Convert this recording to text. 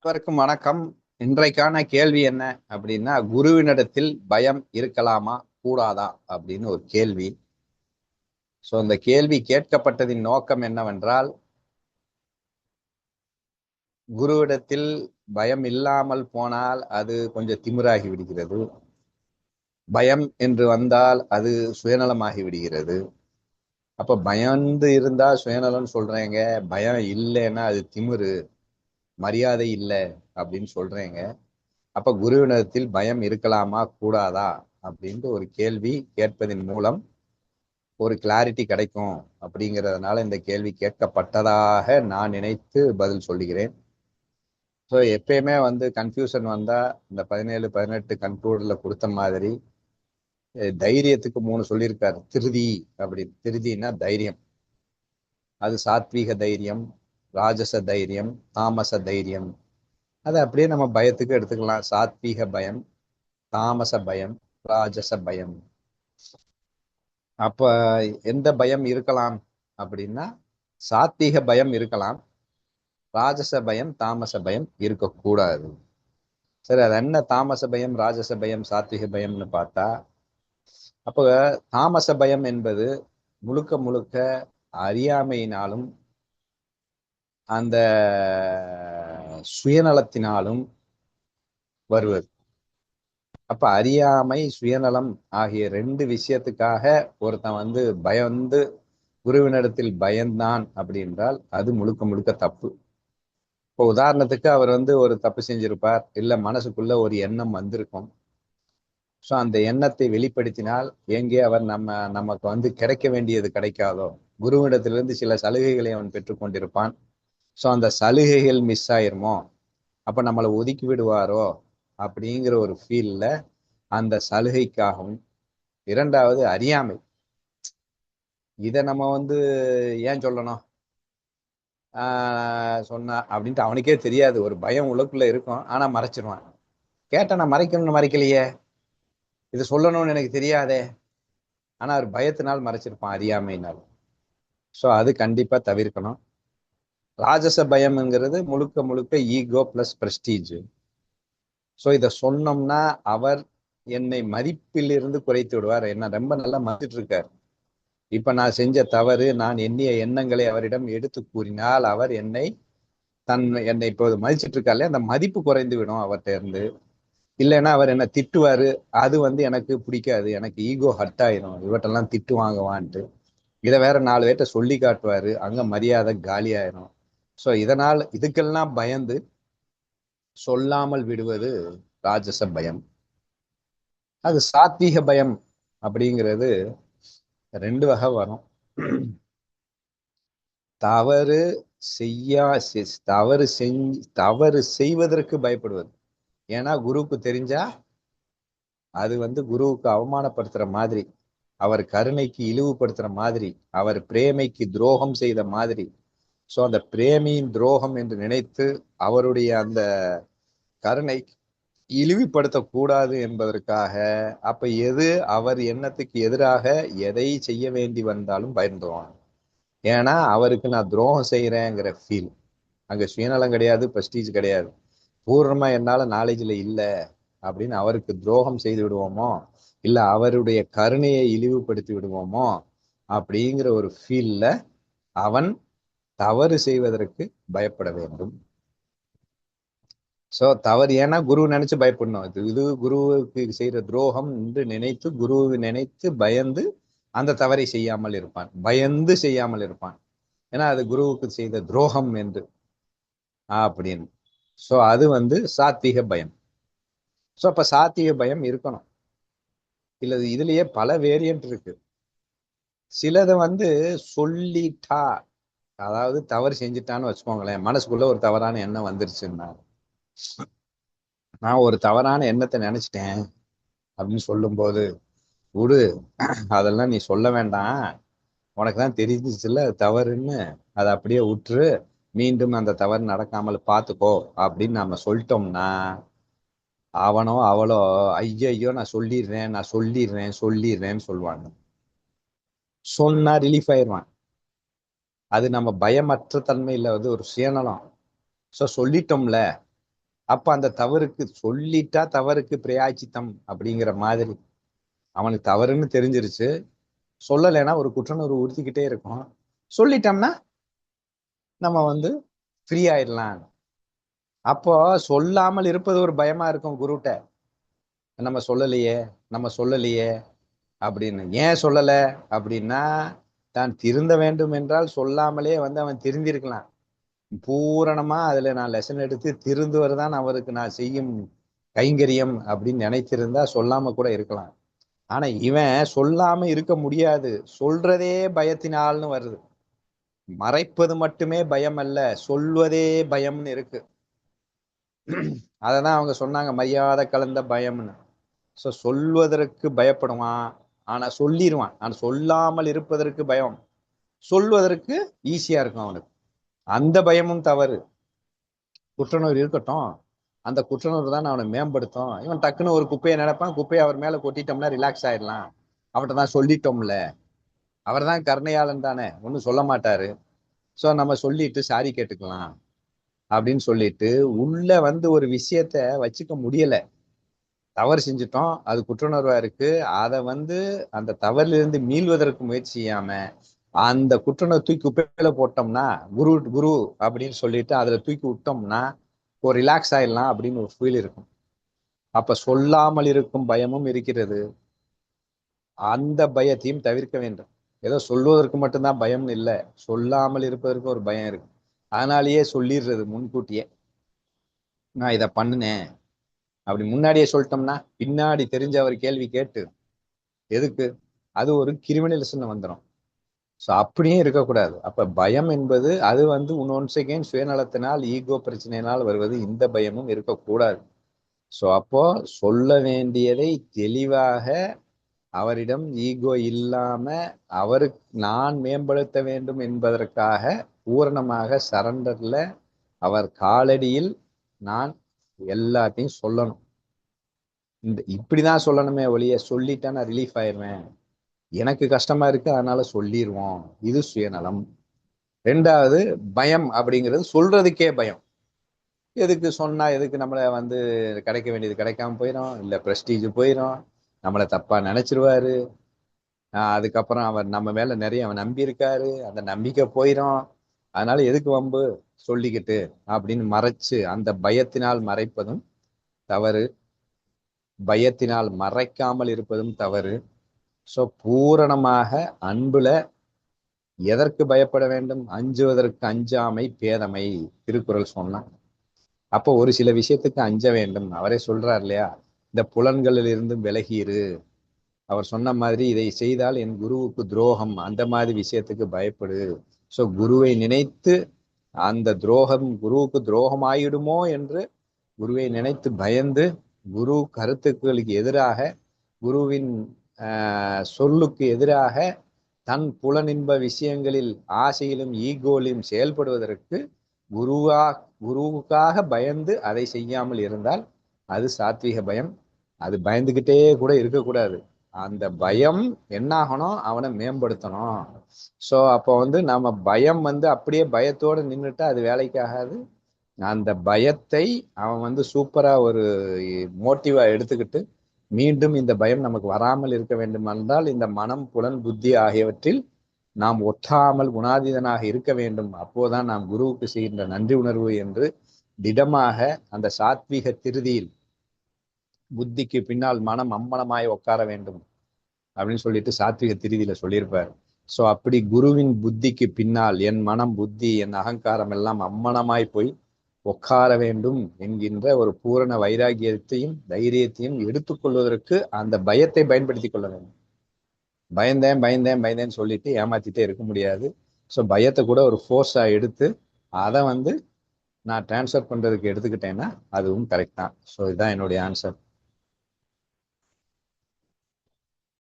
அனைவருக்கும் வணக்கம். இன்றைக்கான கேள்வி என்ன அப்படின்னா, குருவினிடத்தில் பயம் இருக்கலாமா கூடாதா அப்படின்னு ஒரு கேள்வி. இந்த கேள்வி கேட்கப்பட்டதின் நோக்கம் என்னவென்றால், குருவிடத்தில் பயம் இல்லாமல் போனால் அது கொஞ்சம் திமிராகி விடுகிறது. பயம் என்று வந்தால் அது சுயநலமாகி விடுகிறது. அப்ப பயந்து இருந்தா சுயநலம் சொல்றேங்க, பயம் இல்லைன்னா அது திமிரு, மரியாதை இல்லை அப்படின்னு சொல்றேங்க. அப்ப குருவினத்தில் பயம் இருக்கலாமா கூடாதா அப்படின்ட்டு ஒரு கேள்வி கேட்பதன் மூலம் ஒரு கிளாரிட்டி கிடைக்கும் அப்படிங்கிறதுனால இந்த கேள்வி கேட்கப்பட்டதாக நான் நினைத்து பதில் சொல்லுகிறேன். ஸோ எப்பயுமே கன்ஃபியூஷன் வந்தா இந்த 17 18 கன்க்ளூட்ல கொடுத்த மாதிரி தைரியத்துக்கு 3 சொல்லியிருக்காரு. திருதி அப்படின்னு, திருதினா தைரியம். அது சாத்வீக தைரியம், ராஜச தைரியம், தாமச தைரியம். அதை அப்படியே நம்ம பயத்துக்கு எடுத்துக்கலாம். சாத்வீக பயம், தாமச பயம், ராஜச பயம். அப்ப எந்த பயம் இருக்கலாம் அப்படின்னா, சாத்வீக பயம் இருக்கலாம், ராஜச பயம், தாமச பயம் இருக்கக்கூடாது. சரி, அது என்ன தாமச பயம், ராஜச பயம், சாத்வீக பயம்னு பார்த்தா, அப்ப தாமச பயம் என்பது முழுக்க முழுக்க அறியாமையினாலும் அந்த சுயநலத்தினாலும் வருவது. அப்ப அறியாமை, சுயநலம் ஆகிய 2 விஷயத்துக்காக ஒருத்தன் பயந்து குருவினிடத்தில் பயந்தான் அப்படின்றால் அது முழுக்க முழுக்க தப்பு. இப்போ உதாரணத்துக்கு அவர் ஒரு தப்பு செஞ்சிருப்பார், இல்ல மனசுக்குள்ள ஒரு எண்ணம் வந்திருக்கும். ஸோ அந்த எண்ணத்தை வெளிப்படுத்தினால் எங்கே அவர் நமக்கு கிடைக்க வேண்டியது கிடைக்காதோ, குருவிடத்திலிருந்து சில சலுகைகளை அவன் பெற்றுக்கொண்டிருப்பான். ஸோ அந்த சலுகைகள் மிஸ் ஆயிருமோ, அப்ப நம்மளை ஒதுக்கி விடுவாரோ அப்படிங்கிற ஒரு ஃபீல்ல அந்த சலுகைக்காகவும். இரண்டாவது அறியாமை. இதை நம்ம ஏன் சொல்லணும் சொன்னா அப்படின்ட்டு அவனுக்கே தெரியாது. ஒரு பயம் உள்ளுக்குள்ள இருக்கும், ஆனா மறைச்சிருவான். கேட்ட நான் மறைக்கணும்னு மறைக்கலையே, இது சொல்லணும்னு எனக்கு தெரியாதே, ஆனா அவர் பயத்தினால் மறைச்சிருப்பான், அறியாமையினால். ஸோ அது கண்டிப்பா தவிர்க்கணும். ராஜச பயம்ங்கிறது முழுக்க முழுக்க ஈகோ பிளஸ் பிரஸ்டீஜ். ஸோ இதை சொன்னோம்னா அவர் என்னை மதிப்பிலிருந்து குறைத்து விடுவார். என்ன ரொம்ப நல்லா மதிட்டு இருக்கார். இப்ப நான் செஞ்ச தவறு, நான் எண்ணிய எண்ணங்களை அவரிடம் எடுத்து கூறினால் அவர் என்னை இப்போது மதிச்சிட்டு இருக்காரு, அந்த மதிப்பு குறைந்து விடும் அவர்கிட்ட இருந்து. இல்லைன்னா அவர் என்ன திட்டுவாரு, அது எனக்கு பிடிக்காது, எனக்கு ஈகோ ஹர்ட் ஆயிரும், இவட்டெல்லாம் திட்டு வாங்குவான்ட்டு. இதை வேற 4 பேர்ட்ட சொல்லி காட்டுவாரு, அங்க மரியாதை காலி ஆயிரும். ஸோ இதனால் இதுக்கெல்லாம் பயந்து சொல்லாமல் விடுவது ராஜச பயம். அது சாத்வீக பயம் அப்படிங்கிறது 2 வகை வரும். தவறு செய்யா தவறு செய்வதற்கு பயப்படுவது. ஏன்னா குருவுக்கு தெரிஞ்சா அது குருவுக்கு அவமானப்படுத்துற மாதிரி, அவர் கருணைக்கு இழிவுபடுத்துற மாதிரி, அவர் பிரேமைக்கு துரோகம் செய்த மாதிரி. ஸோ அந்த பிரேமியின் துரோகம் என்று நினைத்து அவருடைய அந்த கருணை இழிவுபடுத்தக்கூடாது என்பதற்காக, அப்ப எது அவர் எண்ணத்துக்கு எதிராக எதை செய்ய வேண்டி வந்தாலும் பயந்துருவாங்க. ஏன்னா அவருக்கு நான் துரோகம் செய்யறேங்கிற ஃபீல். அங்க சுயநலம் கிடையாது, பிரஸ்டீஜ் கிடையாது. பூர்ணமா என்னால நாலேஜ்ல இல்லை அப்படின்னு அவருக்கு துரோகம் செய்து விடுவோமோ, இல்ல அவருடைய கருணையை இழிவுபடுத்தி விடுவோமோ அப்படிங்கிற ஒரு ஃபீல்ல அவன் தவறு செய்வதற்கு பயப்பட வேண்டும். சோ தவறு, ஏன்னா குரு நினைச்சு பயப்படணும். இது குருவுக்கு செய்யற துரோகம் என்று நினைத்து, குருவை நினைத்து பயந்து அந்த தவறை செய்யாமல் இருப்பான், பயந்து செய்யாமல் இருப்பான். ஏன்னா அது குருவுக்கு செய்த துரோகம் என்று அப்படின்னு. சோ அது சாத்வீக பயம். சோ அப்ப சாத்வீக பயம் இருக்கணும். இல்ல இதுலயே பல வேரியன்ட் இருக்கு. சிலதை சொல்லிட்டா, அதாவது தவறு செஞ்சுட்டான்னு வச்சுக்கோங்களேன், மனசுக்குள்ள ஒரு தவறான எண்ணம் வந்துருச்சுன்னா, நான் ஒரு தவறான எண்ணத்தை நினைச்சிட்டேன் அப்படின்னு சொல்லும் போது, விடு, அதெல்லாம் நீ சொல்ல வேண்டாம், உனக்கு தான் தெரிஞ்சிச்சுல்ல தவறுன்னு, அதை அப்படியே விட்டுரு, மீண்டும் அந்த தவறு நடக்காமல் பார்த்துக்கோ அப்படின்னு நம்ம சொல்லிட்டோம்னா, அவனோ அவளோ ஐயோ நான் சொல்லிடுறேன், நான் சொல்லிடுறேன்னு சொல்லுவாங்க. சொன்னா ரிலீஃப் ஆயிடுவான். அது நம்ம பயமற்ற தன்மையில வந்து ஒரு சுயநலம். ஸோ சொல்லிட்டோம்ல, அப்ப அந்த தவறுக்கு சொல்லிட்டா தவறுக்கு பிராயச்சித்தம் அப்படிங்கிற மாதிரி. அவனுக்கு தவறுன்னு தெரிஞ்சிருச்சு, சொல்லலைன்னா ஒரு குற்றணர்வு உறுத்திக்கிட்டே இருக்கும். சொல்லிட்டோம்னா நம்ம வந்து ஃப்ரீ ஆயிடலாம். அப்போ சொல்லாமல் இருப்பது ஒரு பயமா இருக்கும் குருட்ட. நம்ம சொல்லலையே, நம்ம சொல்லலையே அப்படின்னு. ஏன் சொல்லல அப்படின்னா, தான் திருந்த வேண்டும் என்றால் சொல்லாமலே வந்து அவன் திருந்திருக்கலாம். பூரணமா அதுல நான் லெசன் எடுத்து திருந்துவதுதான் அவருக்கு நான் செய்யும் கைங்கரியம் அப்படின்னு நினைத்திருந்தா சொல்லாம கூட இருக்கலாம். ஆனா இவன் சொல்லாம இருக்க முடியாது, சொல்றதே பயத்தினால்னு வருது. மறைப்பது மட்டுமே பயம் அல்ல, சொல்வதே பயம்னு இருக்கு. அததான் அவங்க சொன்னாங்க, மரியாதை கலந்த பயம்னு. ஸோ சொல்வதற்கு பயப்படுவான், ஆனா சொல்லிடுவான். ஆனா சொல்லாமல் இருப்பதற்கு பயம், சொல்வதற்கு ஈஸியா இருக்கும் அவனுக்கு. அந்த பயமும் தவறு. குற்றணர்வு இருக்கட்டும், அந்த குற்றணர்வு தான் அவனை மேம்படுத்தும். இவன் டக்குன்னு ஒரு குப்பையை நினைப்பான், குப்பையை அவர் மேல கொட்டிட்டோம்னா ரிலாக்ஸ் ஆயிடலாம். அவர்கிட்ட தான் சொல்லிட்டோம்ல, அவர் தான் கருணையாளன் தானே, ஒன்றும் சொல்ல மாட்டாரு. ஸோ நம்ம சொல்லிட்டு சாரி கேட்டுக்கலாம் அப்படின்னு சொல்லிட்டு உள்ள வந்து ஒரு விஷயத்த வச்சுக்க முடியல. தவறு செஞ்சுட்டோம், அது குற்றுணர்வா இருக்கு. அதை வந்து அந்த தவறிலிருந்து மீள்வதற்கு முயற்சி செய்யாம அந்த குற்றுணர்வு தூக்கி குப்பையில போட்டோம்னா, குரு குரு அப்படின்னு சொல்லிட்டு அதுல தூக்கி விட்டோம்னா ஒரு ரிலாக்ஸ் ஆயிடலாம் அப்படின்னு ஒரு ஃபீல் இருக்கும். அப்ப சொல்லாமல் இருக்கும் பயமும் இருக்கிறது. அந்த பயத்தையும் தவிர்க்க வேண்டும். ஏதோ சொல்வதற்கு மட்டும்தான் பயம் இல்லை, சொல்லாமல் இருப்பதற்கு ஒரு பயம் இருக்கு. அதனாலேயே சொல்லிடுறது முன்கூட்டியே, நான் இதை பண்ணினேன் அப்படி முன்னாடியே சொல்லிட்டோம்னா பின்னாடி தெரிஞ்ச அவர் கேள்வி கேட்டு எதுக்கு, அது ஒரு கிரிமினலிசம் வந்துடும். ஸோ அப்படியும் இருக்கக்கூடாது. அப்ப பயம் என்பது அது வந்து ஒன்ஸ் அகெயின் சுயநலத்தினால் ஈகோ பிரச்சனையினால் வருவது. இந்த பயமும் இருக்கக்கூடாது. ஸோ அப்போ சொல்ல வேண்டியதை தெளிவாக அவரிடம் ஈகோ இல்லாம அவருக்கு நான் மேம்படுத்த வேண்டும் என்பதற்காக பூரணமாக சரண்டர்ல அவர் காலடியில் நான் எல்லாத்தையும் சொல்லணும். இப்படிதான் சொல்லணுமே ஒழிய சொல்லிட்டா நான் ரிலீஃப் ஆயிடுவேன், எனக்கு கஷ்டமா இருக்கு அதனால சொல்லிடுவோம், இது சுயநலம். ரெண்டாவது பயம் அப்படிங்கிறது சொல்றதுக்கே பயம். எதுக்கு சொன்னா எதுக்கு நம்மளை வந்து கிடைக்க வேண்டியது கிடைக்காம போயிடும், இல்ல பிரஸ்டீஜ் போயிடும், நம்மளை தப்பா நினைச்சிருவாரு, அதுக்கப்புறம் அவர் நம்ம மேல நிறைய அவன் நம்பி இருக்காரு, அந்த நம்பிக்கை போயிடும், அதனால எதுக்கு வம்பு சொல்லிக்கிட்டு அப்படின்னு மறைச்சு அந்த பயத்தினால் மறைப்பதும் தவறு, பயத்தினால் மறைக்காமல் இருப்பதும் தவறு. ஸோ பூரணமாக அன்புல எதற்கு பயப்பட வேண்டும், அஞ்சுவதற்கு அஞ்சாமை பேதமை திருக்குறள் சொன்னா. அப்போ ஒரு சில விஷயத்துக்கு அஞ்ச வேண்டும். அவரே சொல்றார் இல்லையா, இந்த புலன்களில் இருந்து விலகிரு. அவர் சொன்ன மாதிரி இதை செய்தால் என் குருவுக்கு துரோகம், அந்த மாதிரி விஷயத்துக்கு பயப்படு. ஸோ குருவை நினைத்து அந்த துரோகம் குருவுக்கு துரோகம் ஆயிடுமோ என்று குருவை நினைத்து பயந்து குரு கருத்துக்களுக்கு எதிராக குருவின் சொல்லுக்கு எதிராக தன் புலனின்ப விஷயங்களில் ஆசையிலும் ஈகோலிலும் செயல்படுவதற்கு குருவா குருவுக்காக பயந்து அதை செய்யாமல் இருந்தால் அது சாத்வீக பயம். அது பயந்துகிட்டே கூட இருக்கக்கூடாது. அந்த பயம் என்னாகணும், அவனை மேம்படுத்தணும். ஸோ அப்போ வந்து நம்ம பயம் வந்து அப்படியே பயத்தோடு நின்றுட்டா அது வேலைக்கு ஆகாது. அந்த பயத்தை அவன் வந்து சூப்பரா ஒரு மோட்டிவா எடுத்துக்கிட்டு மீண்டும் இந்த பயம் நமக்கு வராமல் இருக்க வேண்டும் என்றால் இந்த மனம் புலன் புத்தி ஆகியவற்றில் நாம் ஒட்டாமல் குணாதீதனாக இருக்க வேண்டும். அப்போதான் நாம் குருவுக்கு செய்கின்ற நன்றி உணர்வு என்று திடமாக அந்த சாத்வீக திருதியில் புத்திக்கு பின்னால் மனம் அம்மனமாய் உட்கார வேண்டும் அப்படின்னு சொல்லிட்டு சாத்விக திருதியில சொல்லியிருப்பார். ஸோ அப்படி குருவின் புத்திக்கு பின்னால் என் மனம் புத்தி என் அகங்காரம் எல்லாம் அம்மனமாய் போய் உட்கார வேண்டும் என்கின்ற ஒரு பூரண வைராகியத்தையும் தைரியத்தையும் எடுத்துக்கொள்வதற்கு அந்த பயத்தை பயன்படுத்தி கொள்ள வேண்டும். பயந்தேன் பயந்தேன் பயந்தேன்னு சொல்லிட்டு ஏமாத்திட்டே இருக்க முடியாது. ஸோ பயத்தை கூட ஒரு ஃபோர்ஸா எடுத்து அதை வந்து நான் டிரான்ஸ்ஃபர் பண்றதுக்கு எடுத்துக்கிட்டேன்னா அதுவும் கரெக்ட் தான். ஸோ இதுதான் என்னுடைய ஆன்சர்.